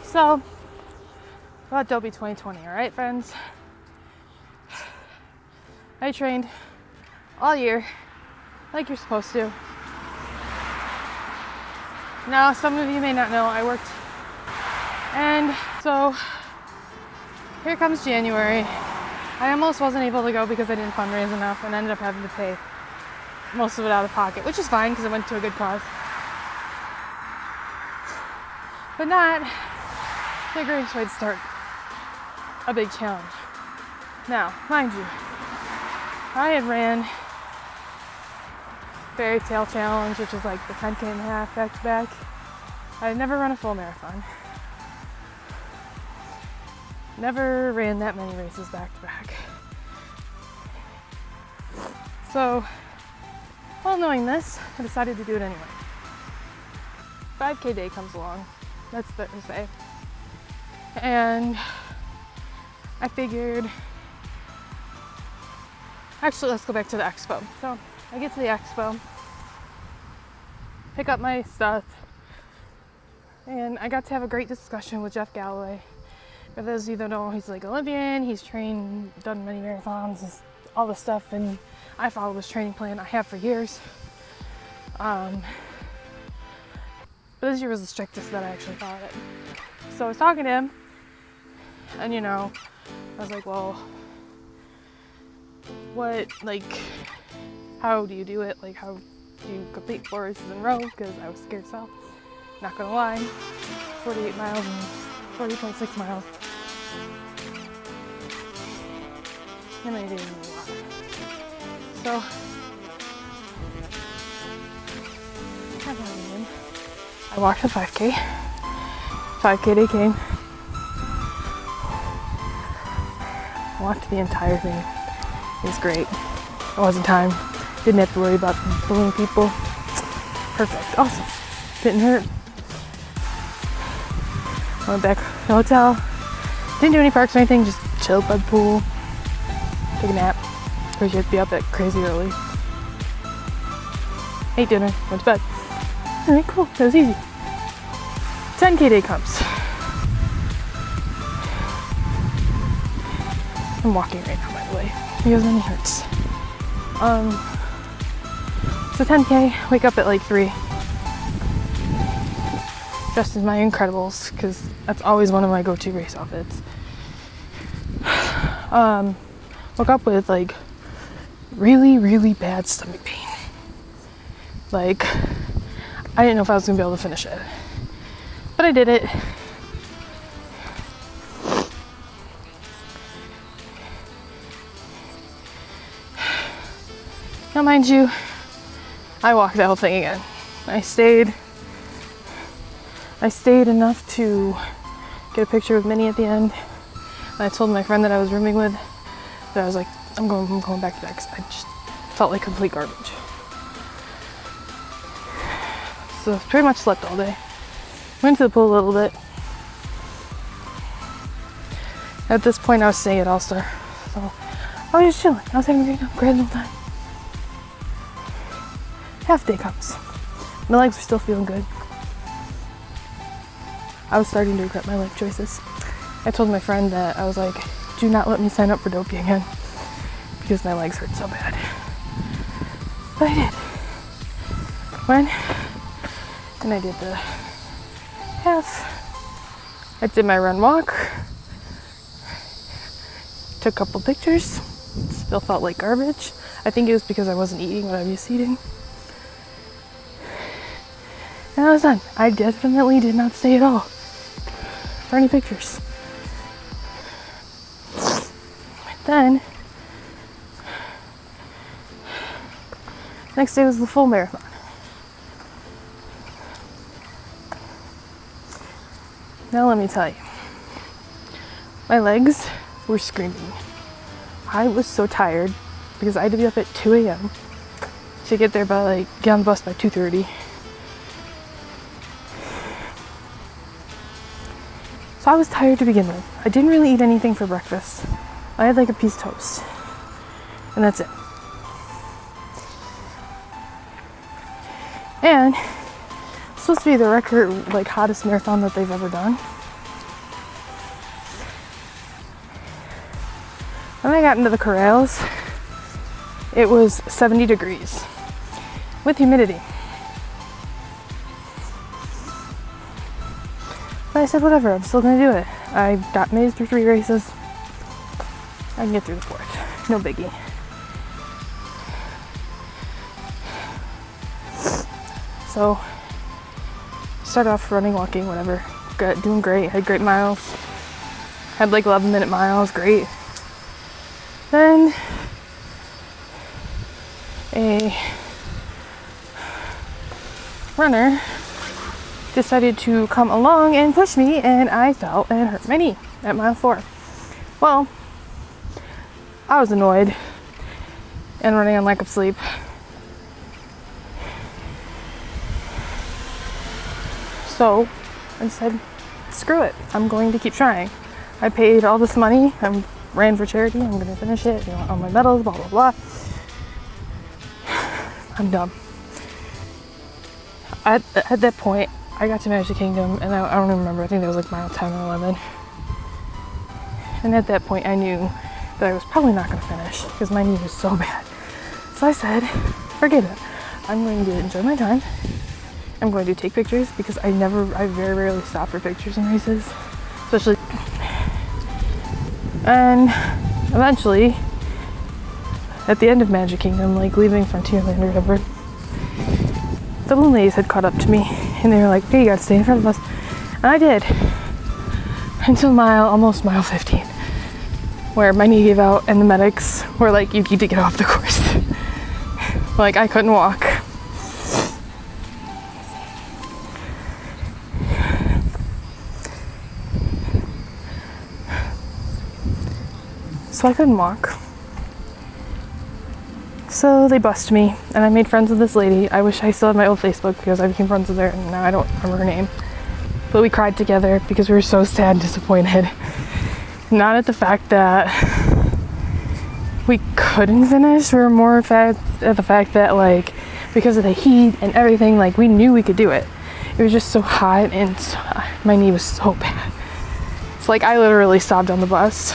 So, about Dopey 2020, all right, friends? I trained all year, like you're supposed to. Now, some of you may not know, I worked. And so, here comes January. I almost wasn't able to go because I didn't fundraise enough and ended up having to pay most of it out of pocket, which is fine because it went to a good cause. But not figuring way to start a big challenge. Now, mind you, I had ran Fairy Tale Challenge, which is like the 10K and a half back to back. I had never run a full marathon. Never ran that many races back to back. So, well, knowing this, I decided to do it anyway. 5K day comes along. That's Thursday. And I figured, actually, let's go back to the expo. So I get to the expo, pick up my stuff, and I got to have a great discussion with Jeff Galloway. For those of you that know, he's like Olympian, he's trained, done many marathons, all this stuff, and I follow his training plan. I have for years. But this year was the strictest that I actually followed it. So I was talking to him, and I was like, well, what, how do you do it? Like, how do you complete 4 races in a row? Because I was scared so. Not gonna lie, 48 miles and 40.6 miles. And I didn't do a lot. So, I walked the 5K. 5K day came. Walked the entire thing. It was great. It wasn't time. Didn't have to worry about bullying people. Perfect. Awesome. Didn't hurt. Went back to the hotel. Didn't do any parks or anything. Just chilled by the pool. Took a nap. Because you have to be up at crazy early. Ate dinner. Went to bed. Alright, cool. That was easy. 10K day comes. I'm walking right now, by the way, because my knee hurts. So 10K, wake up at like 3. Dressed in my Incredibles, because that's always one of my go-to race outfits. Woke up with like really, really bad stomach pain. Like, I didn't know if I was gonna be able to finish it. But I did it. Now, mind you, I walked that whole thing again. I stayed enough to get a picture with Minnie at the end. And I told my friend that I was rooming with that I was like, I'm going back to that because I just felt like complete garbage. So pretty much slept all day. Went to the pool a little bit. At this point, I was staying at All-Star. So I was just chilling. I was having a great little time. Half day comes. My legs were still feeling good. I was starting to regret my life choices. I told my friend that I was like, do not let me sign up for Dopey again because my legs hurt so bad. But I did. Went and I did the half. I did my run walk. Took a couple pictures. Still felt like garbage. I think it was because I wasn't eating what I was eating. And I was done. I definitely did not stay at all for any pictures. Then, next day was the full marathon. Now let me tell you, my legs were screaming. I was so tired because I had to be up at 2 a.m. to get there by get on the bus by 2:30. So I was tired to begin with. I didn't really eat anything for breakfast. I had a piece of toast. And that's it. And it's supposed to be the record hottest marathon that they've ever done. I got into the corrals, it was 70 degrees with humidity. But I said, whatever, I'm still gonna do it. I got made through 3 races. I can get through the 4th, no biggie. So, started off running, walking, whatever. Doing great, had great miles. Had like 11-minute miles, great. Then, a runner decided to come along and push me, and I fell and hurt my knee at mile 4. Well, I was annoyed and running on lack of sleep. So I said, screw it, I'm going to keep trying. I paid all this money, I ran for charity, I'm going to finish it, all my medals, blah, blah, blah. I'm done. At that point, I got to Magic Kingdom, and I don't even remember, I think that was like mile 10 or 11. And at that point, I knew that I was probably not going to finish because my knee was so bad. So I said, forget it. I'm going to enjoy my time. I'm going to take pictures because I very rarely stop for pictures in races, especially. And eventually, at the end of Magic Kingdom, like leaving Frontierland or whatever, the balloon ladies had caught up to me and they were like, okay, you gotta stay in front of us. And I did. Until almost mile 15, where my knee gave out and the medics were like, you need to get off the course. Like, I couldn't walk. So I couldn't walk. So they bussed me, and I made friends with this lady. I wish I still had my old Facebook because I became friends with her, and now I don't remember her name. But we cried together because we were so sad and disappointed. Not at the fact that we couldn't finish, we were more at the fact that, like, because of the heat and everything, like, we knew we could do it. It was just so hot, and my knee was so bad. It's like I literally sobbed on the bus.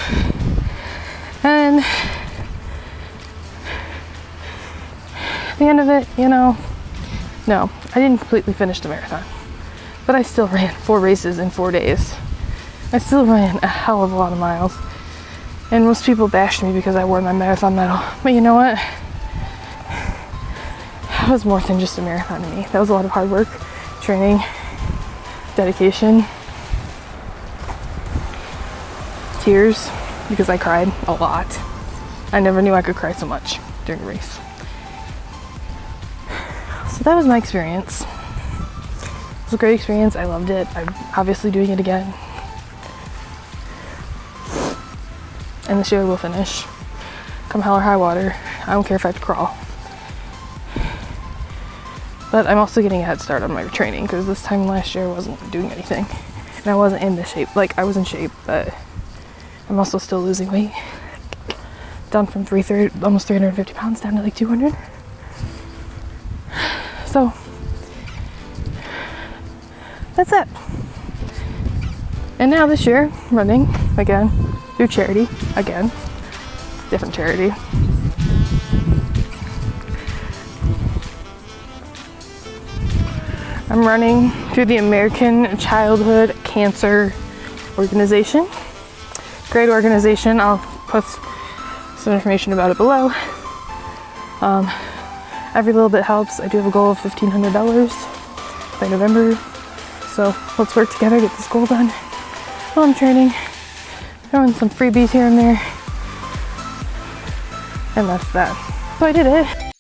And at the end of it, no, I didn't completely finish the marathon. But I still ran 4 races in 4 days. I still ran a hell of a lot of miles. And most people bashed me because I wore my marathon medal. But you know what? That was more than just a marathon to me. That was a lot of hard work, training, dedication, tears, because I cried a lot. I never knew I could cry so much during a race. So that was my experience. It was a great experience. I loved it. I'm obviously doing it again. And this year we'll finish. Come hell or high water. I don't care if I have to crawl. But I'm also getting a head start on my training because this time last year I wasn't doing anything. And I wasn't in the shape. Like, I was in shape, but I'm also still losing weight. Down from almost 350 pounds down to like 200. So, that's it. And now this year, running again through charity, again, different charity. I'm running through the American Childhood Cancer Organization. Great organization. I'll put some information about it below. Every little bit helps. I do have a goal of $1,500 by November. So let's work together, get this goal done. While I'm training, throwing some freebies here and there. And that's that. So I did it.